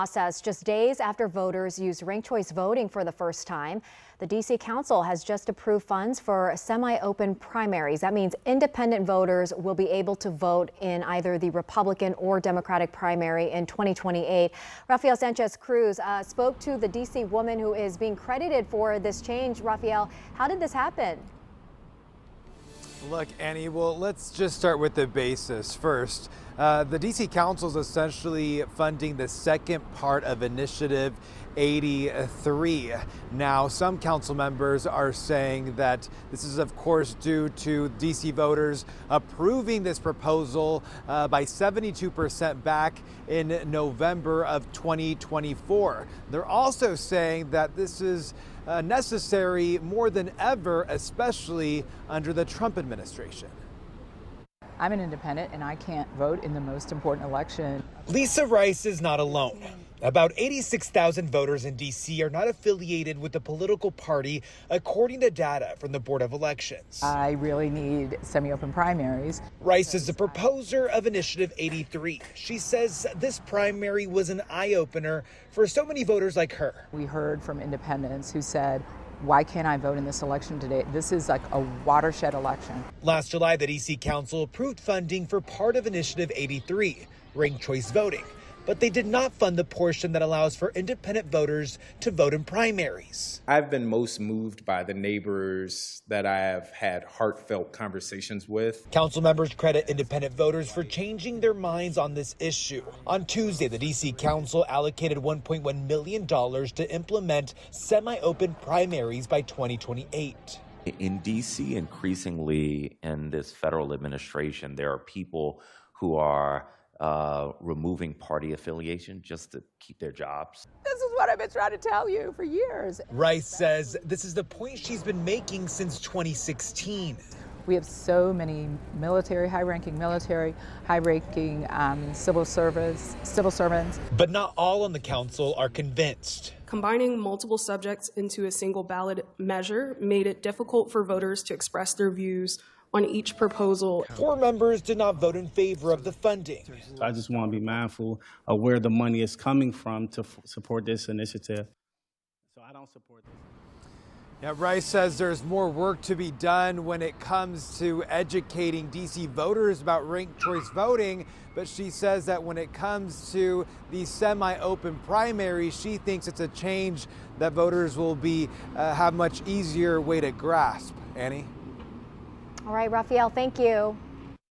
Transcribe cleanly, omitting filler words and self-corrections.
Process just days after voters use ranked choice voting for the first time. The D.C. Council has just approved funds for semi-open primaries. That means independent voters will be able to vote in either the Republican or Democratic primary in 2028. Rafael Sanchez Cruz spoke to the D.C. woman who is being credited for this change. Rafael, how did this happen? Look, Annie, well, let's just start with the basis first. The D.C. Council is essentially funding the second part of Initiative 83. Now, some council members are saying that this is, of course, due to D.C. voters approving this proposal by 72% back in November of 2024. They're also saying that this is necessary more than ever, especially under the Trump administration. I'm an independent and I can't vote in the most important election. Lisa Rice is not alone. About 86,000 voters in D.C. are not affiliated with a political party, according to data from the Board of Elections. I really need semi-open primaries. Rice is the proposer of Initiative 83. She says this primary was an eye-opener for so many voters like her. We heard from independents who said, why can't I vote in this election today? This is like a watershed election. Last July, the D.C. Council approved funding for part of Initiative 83, ranked choice voting. But they did not fund the portion that allows for independent voters to vote in primaries. I've been most moved by the neighbors that I have had heartfelt conversations with. Council members credit independent voters for changing their minds on this issue. On Tuesday, the D.C. Council allocated $1.1 million to implement semi-open primaries by 2028. In D.C., increasingly in this federal administration, there are people who are removing party affiliation just to keep their jobs. This is what I've been trying to tell you for years. Rice says this is the point she's been making since 2016. We have so many military, high-ranking civil servants. But not all on the council are convinced. Combining multiple subjects into a single ballot measure made it difficult for voters to express their views on each proposal. 4 members did not vote in favor of the funding. I just want to be mindful of where the money is coming from to support this initiative. So I don't support this. Now, Rice says there's more work to be done when it comes to educating D.C. voters about ranked choice voting, but she says that when it comes to the semi-open primaries, she thinks it's a change that voters will have much easier way to grasp. Annie? All right, Rafael, thank you.